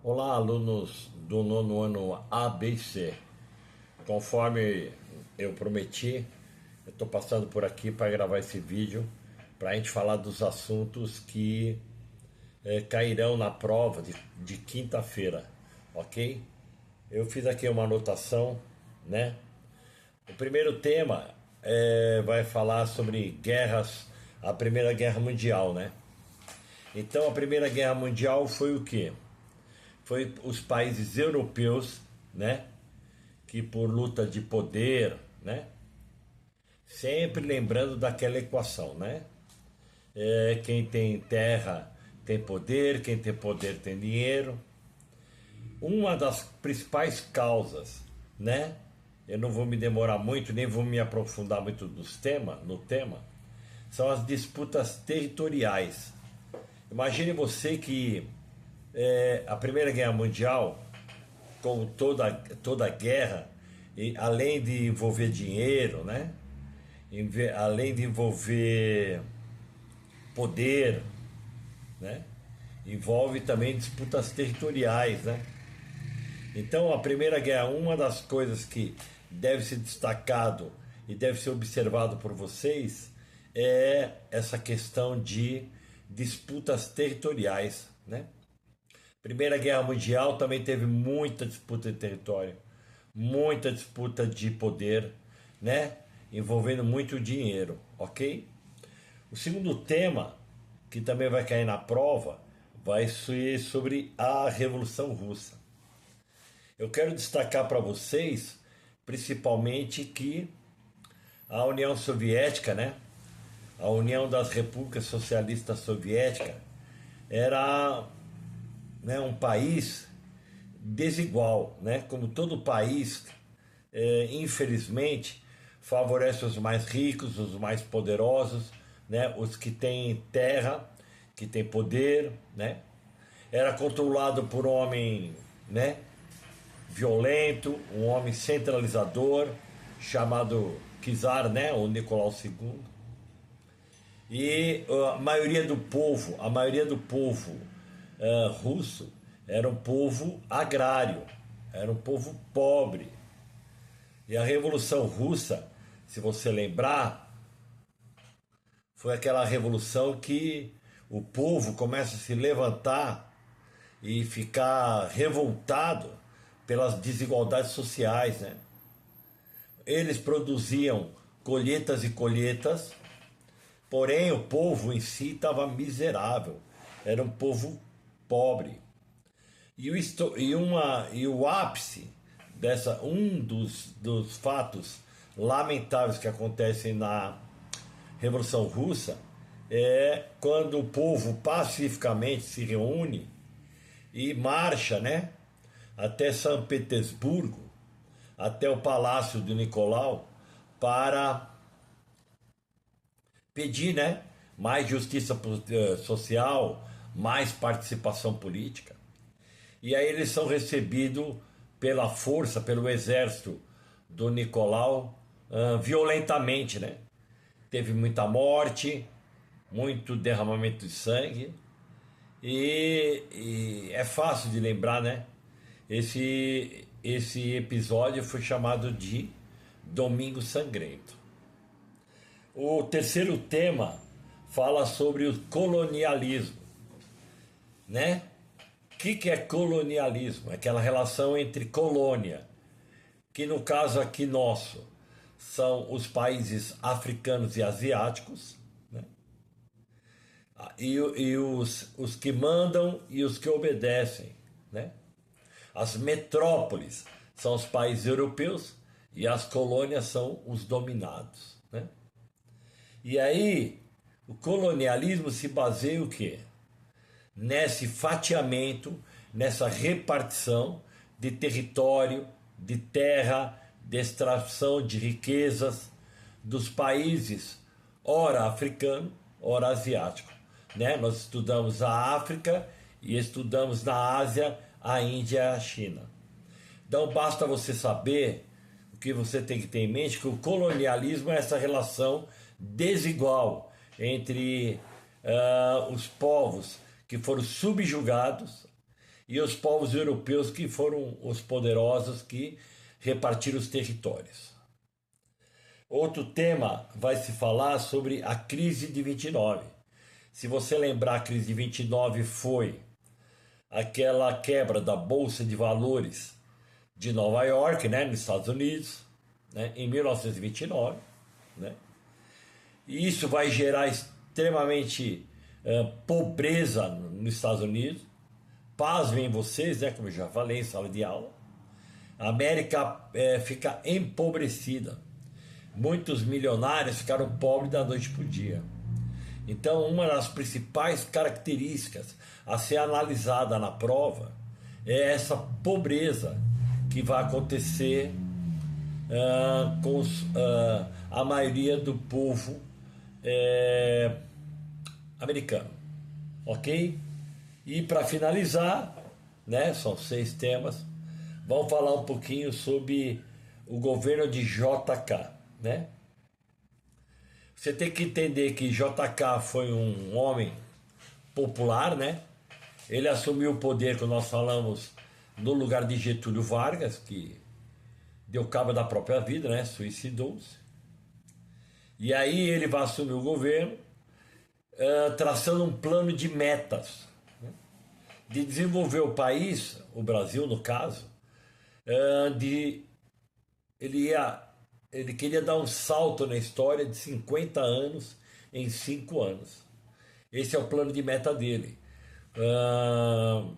Olá, alunos do nono ano ABC. Conforme eu prometi, eu estou passando por aqui para gravar esse vídeo para a gente falar dos assuntos que cairão na prova de quinta-feira, ok? Eu fiz aqui uma anotação, né? O primeiro tema vai falar sobre guerras, a Primeira Guerra Mundial, né? Então, a Primeira Guerra Mundial foi o quê? Foi os países europeus, né, que por luta de poder, né, sempre lembrando daquela equação, né, quem tem terra tem poder, quem tem poder tem dinheiro. Uma das principais causas, né, eu não vou me demorar muito, nem vou me aprofundar muito no tema, são as disputas territoriais. Imagine você que a Primeira Guerra Mundial, como toda guerra, e além de envolver dinheiro, né? Além de envolver poder, né? Envolve também disputas territoriais, né? Então, a Primeira Guerra, uma das coisas que deve ser destacado e deve ser observado por vocês é essa questão de disputas territoriais, né? Primeira Guerra Mundial também teve muita disputa de território, muita disputa de poder, né? Envolvendo muito dinheiro, ok? O segundo tema, que também vai cair na prova, vai ser sobre a Revolução Russa. Eu quero destacar para vocês, principalmente, que a União Soviética, né? A União das Repúblicas Socialistas Soviéticas era, né, um país desigual, né? Como todo país, infelizmente, favorece os mais ricos, os mais poderosos, né? Os que têm terra, que têm poder, né? Era controlado por um homem, né, violento, um homem centralizador, chamado Czar, né? O Nicolau II. E a maioria do povo russo era um povo agrário, era um povo pobre. E a Revolução Russa, se você lembrar, foi aquela revolução que o povo começa a se levantar e ficar revoltado pelas desigualdades sociais, né? Eles produziam colheitas e colheitas, porém o povo em si estava miserável, era um povo pobre. E o ápice dos fatos lamentáveis que acontecem na Revolução Russa é quando o povo pacificamente se reúne e marcha, né, até São Petersburgo, até o Palácio do Nicolau, para pedir, né, mais justiça social, mais participação política. E aí eles são recebidos pela força, pelo exército do Nicolau, violentamente, né? Teve muita morte, muito derramamento de sangue, e é fácil de lembrar, né? Esse episódio foi chamado de Domingo Sangrento. O terceiro tema fala sobre o colonialismo, né? O que é colonialismo? É aquela relação entre colônia, que no caso aqui nosso são os países africanos e asiáticos, né? E os que mandam e os que obedecem, né? As metrópoles são os países europeus e as colônias são os dominados, né? E aí o colonialismo se baseia o quê? Nesse fatiamento, nessa repartição de território, de terra, de extração de riquezas dos países, ora africano, ora asiático, né? Nós estudamos a África e estudamos na Ásia a Índia e a China. Então basta você saber o que você tem que ter em mente, que o colonialismo é essa relação desigual entre os povos que foram subjugados e os povos europeus que foram os poderosos que repartiram os territórios. Outro tema vai se falar sobre a crise de 29. Se você lembrar, a crise de 29 foi aquela quebra da Bolsa de Valores de Nova York, né, nos Estados Unidos, né, em 1929, né? E isso vai gerar extremamente pobreza nos Estados Unidos. Pasmem vocês, né, como eu já falei em sala de aula, a América fica empobrecida. Muitos milionários ficaram pobres da noite para o dia. Então, uma das principais características a ser analisada na prova é essa pobreza que vai acontecer com a maioria do povo americano, ok? E para finalizar, né, são 6 temas, vamos falar um pouquinho sobre o governo de JK, né? Você tem que entender que JK foi um homem popular, né? Ele assumiu o poder, como nós falamos, no lugar de Getúlio Vargas, que deu cabo da própria vida, né? Suicidou-se. E aí ele vai assumir o governo, traçando um plano de metas, né? De desenvolver o país, o Brasil no caso, ele queria dar um salto na história de 50 anos em 5 anos. Esse é o plano de meta dele.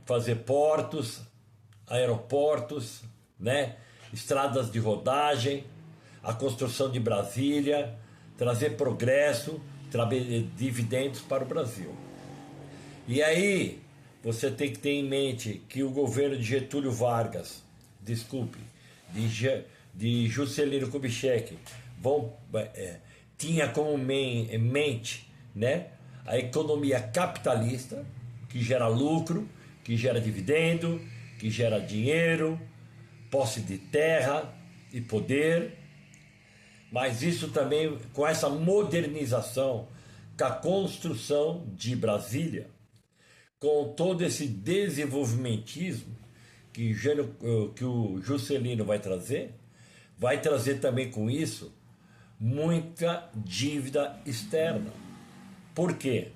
Fazer portos, aeroportos, né? Estradas de rodagem, a construção de Brasília, trazer progresso, trazer dividendos para o Brasil. E aí você tem que ter em mente que o governo de Getúlio Vargas, de Juscelino Kubitschek, tinha como mente, né, a economia capitalista, que gera lucro, que gera dividendo, que gera dinheiro, posse de terra e poder. Mas isso também, com essa modernização, com a construção de Brasília, com todo esse desenvolvimentismo que o Juscelino vai trazer também com isso muita dívida externa. Por quê?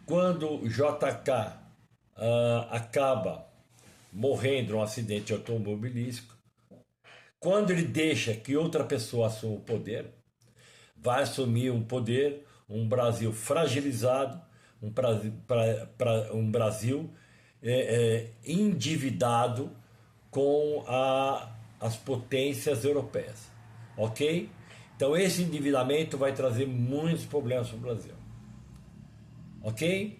Quando o JK acaba morrendo num acidente automobilístico, quando ele deixa que outra pessoa assuma o poder, vai assumir um Brasil fragilizado, um Brasil endividado com as potências europeias, ok? Então esse endividamento vai trazer muitos problemas para o Brasil, ok?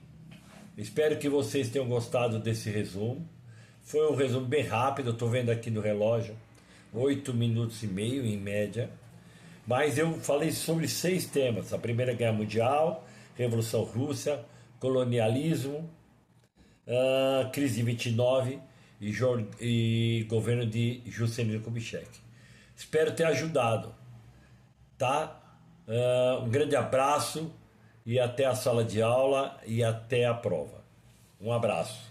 Espero que vocês tenham gostado desse resumo. Foi um resumo bem rápido, eu estou vendo aqui no relógio, 8 minutos e meio em média. Mas eu falei sobre 6 temas: a Primeira Guerra Mundial, Revolução Russa, colonialismo, crise de 29 e governo de Juscelino Kubitschek. Espero ter ajudado, tá? Um grande abraço e até a sala de aula e até a prova. Um abraço.